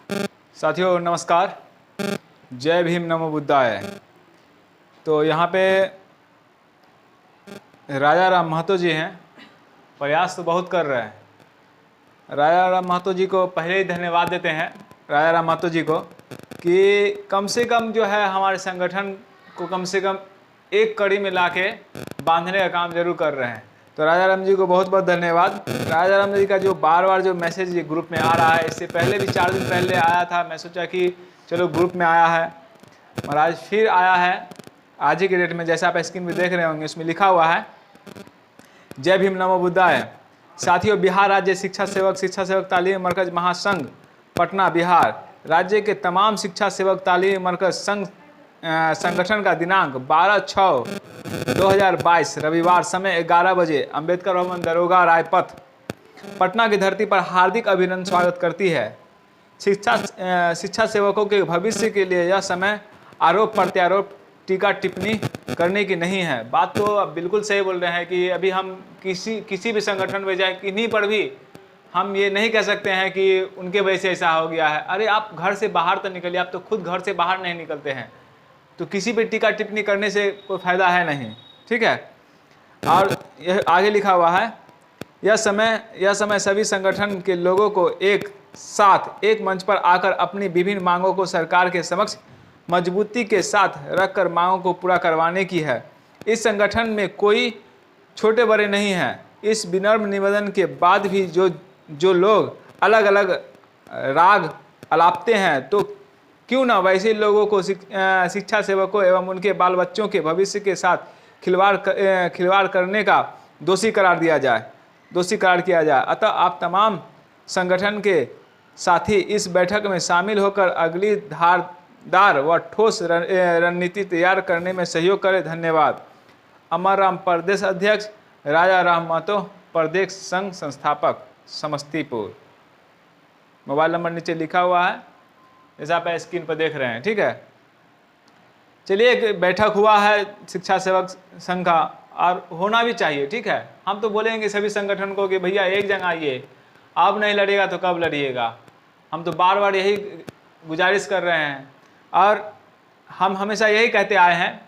साथियों नमस्कार, जय भीम नमो बुद्धाय। तो यहाँ पे राजा राम महतो जी हैं, प्रयास तो बहुत कर रहे हैं। राजा राम महतो जी को पहले ही धन्यवाद देते हैं, राजा राम महतो जी को, कि कम से कम जो है हमारे संगठन को कम से कम एक कड़ी में लाके बांधने का काम जरूर कर रहे हैं। तो राजा राम जी को बहुत बहुत धन्यवाद। राजा राम जी का जो बार बार जो मैसेज ग्रुप में आ रहा है, इससे पहले भी 4 दिन पहले आया था। मैं सोचा कि चलो ग्रुप में आया है, महाराज फिर आया है आज ही के डेट में। जैसा आप स्क्रीन पे देख रहे होंगे, उसमें लिखा हुआ है जय भीम नमो बुद्धाय। साथियों, बिहार राज्य शिक्षा सेवक तालीम मरकज महासंघ पटना बिहार राज्य के तमाम शिक्षा सेवक तालीम मरकज संघ संगठन का दिनांक 12/6/2022 रविवार समय 11 बजे अंबेडकर भवन दरोगा रायपथ पटना की धरती पर हार्दिक अभिनंदन स्वागत करती है। शिक्षा सेवकों के भविष्य के लिए यह समय आरोप प्रत्यारोप टीका टिप्पणी करने की नहीं है। बात तो अब बिल्कुल सही बोल रहे हैं कि अभी हम किसी भी संगठन में जाए, किन्हीं पर भी हम ये नहीं कह सकते हैं कि उनके वजह से ऐसा हो गया है। अरे आप घर से बाहर तो निकलिए, आप तो खुद घर से बाहर नहीं निकलते हैं, तो किसी पे टीका टिप्पणी करने से कोई फायदा है नहीं, ठीक है। और यह आगे लिखा हुआ है, यह समय सभी संगठन के लोगों को एक साथ एक मंच पर आकर अपनी विभिन्न मांगों को सरकार के समक्ष मजबूती के साथ रखकर मांगों को पूरा करवाने की है। इस संगठन में कोई छोटे बड़े नहीं हैं। इस विनम्र निवेदन के बाद भी जो लोग अलग अलग राग अलापते हैं, तो क्यों ना वैसे लोगों को शिक्षा सेवकों एवं उनके बाल बच्चों के भविष्य के साथ खिलवाड़ करने का दोषी करार किया जाए। अतः आप तमाम संगठन के साथी इस बैठक में शामिल होकर अगली धारदार व ठोस रणनीति तैयार करने में सहयोग करें। धन्यवाद। अमर राम प्रदेश अध्यक्ष राजा राम महतो, प्रदेश संघ संस्थापक, समस्तीपुर। मोबाइल नंबर नीचे लिखा हुआ है, जैसा आप स्क्रीन पर देख रहे हैं, ठीक है। चलिए, एक बैठक हुआ है शिक्षा सेवक संघ का, और होना भी चाहिए, ठीक है। हम तो बोलेंगे सभी संगठन को कि भैया एक जगह आइए, अब नहीं लड़ेगा तो कब लड़िएगा। हम तो बार बार यही गुजारिश कर रहे हैं, और हम हमेशा यही कहते आए हैं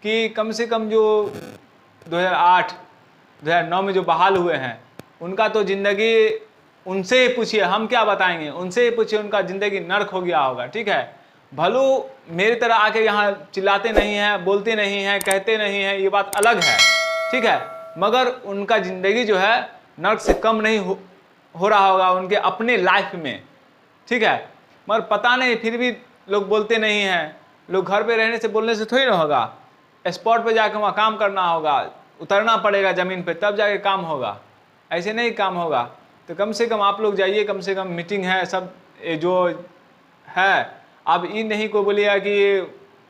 कि कम से कम जो 2008-2009 में जो बहाल हुए हैं, उनका तो ज़िंदगी उनसे ही पूछिए, हम क्या बताएंगे, उनसे ही पूछिए, उनका ज़िंदगी नर्क हो गया होगा, ठीक है। भलो मेरी तरह आके यहाँ चिल्लाते नहीं हैं, बोलते नहीं हैं, कहते नहीं हैं, ये बात अलग है, ठीक है। मगर उनका ज़िंदगी जो है नर्क से कम नहीं हो रहा होगा उनके अपने लाइफ में, ठीक है। मगर पता नहीं फिर भी लोग बोलते नहीं हैं। लोग घर पे रहने से बोलने से थोड़ी ना होगा, स्पॉट पे जाकर वहाँ काम करना होगा, उतरना पड़ेगा ज़मीन पे, तब जाके काम होगा, ऐसे नहीं काम होगा। तो कम से कम आप लोग जाइए, कम से कम मीटिंग है सब जो है। अब ये नहीं को बोलिएगा कि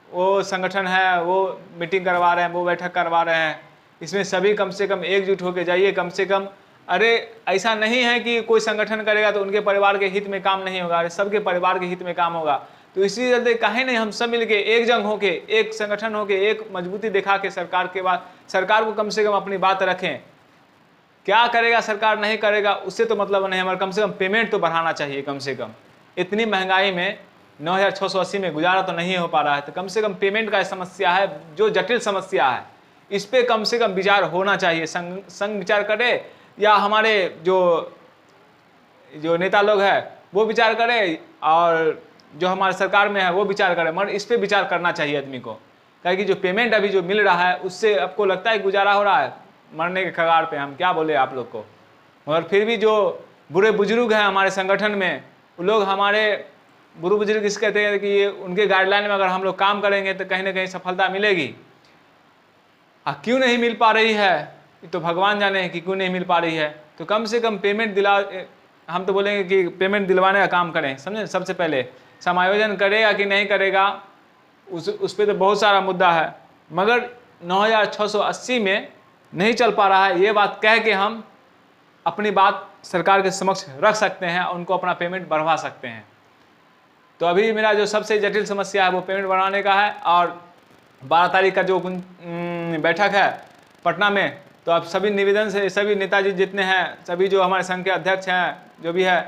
वो संगठन है वो मीटिंग करवा रहे हैं, वो बैठक करवा रहे हैं। इसमें सभी कम से कम एकजुट होकर जाइए, कम से कम। अरे ऐसा नहीं है कि कोई संगठन करेगा तो उनके परिवार के हित में काम नहीं होगा, अरे सबके परिवार के हित में काम होगा। तो इसी चलते काहे नहीं हम सब मिलके एक जंग होके, एक संगठन होके, एक मजबूती दिखा के सरकार को कम से कम अपनी बात रखें। क्या करेगा सरकार, नहीं करेगा, उससे तो मतलब नहीं, हमारा कम से कम पेमेंट तो बढ़ाना चाहिए। कम से कम इतनी महंगाई में 9680 में गुजारा तो नहीं हो पा रहा है, तो कम से कम पेमेंट का समस्या है, जो जटिल समस्या है, इस पे कम से कम विचार होना चाहिए। संघ विचार करे, या हमारे जो नेता लोग हैं वो विचार करे, और जो हमारे सरकार में है वो विचार करे। मगर इस पे विचार करना चाहिए आदमी को, क्योंकि जो पेमेंट अभी जो मिल रहा है उससे आपको लगता है गुजारा हो रहा है, मरने के कगार पे। हम क्या बोले आप लोग को। मगर फिर भी जो बुरे बुजुर्ग हैं हमारे संगठन में, वो लोग हमारे बुरे बुजुर्ग इस कहते हैं कि ये उनके गाइडलाइन में अगर हम लोग काम करेंगे तो कहीं ना कहीं सफलता मिलेगी। क्यों नहीं मिल पा रही है तो भगवान जाने कि क्यों नहीं मिल पा रही है। तो कम से कम पेमेंट हम तो बोलेंगे कि पेमेंट दिलवाने का काम करें, समझे। सबसे पहले समायोजन करेगा कि नहीं करेगा उस पर तो बहुत सारा मुद्दा है, मगर 9680 में नहीं चल पा रहा है, ये बात कह के हम अपनी बात सरकार के समक्ष रख सकते हैं, उनको अपना पेमेंट बढ़वा सकते हैं। तो अभी मेरा जो सबसे जटिल समस्या है वो पेमेंट बढ़ाने का है। और 12 तारीख का जो बैठक है पटना में, तो आप सभी निवेदन से, सभी नेताजी जितने हैं, सभी जो हमारे संघ के अध्यक्ष हैं, जो भी है,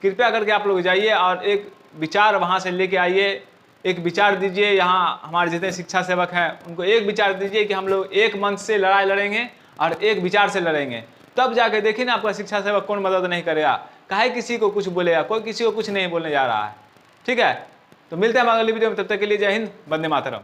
कृपया करके आप लोग जाइए और एक विचार वहाँ से लेके आइए, एक विचार दीजिए। यहाँ हमारे जितने शिक्षा सेवक हैं उनको एक विचार दीजिए कि हम लोग एक मंच से लड़ाई लड़ेंगे और एक विचार से लड़ेंगे, तब जाके देखिए ना आपका शिक्षा सेवक कौन मदद नहीं करेगा, काहे किसी को कुछ बोलेगा, कोई किसी को कुछ नहीं बोलने जा रहा है। ठीक है, तो मिलते हैं हम अगली वीडियो में, तब तक के लिए जय हिंद, वंदे मातरम।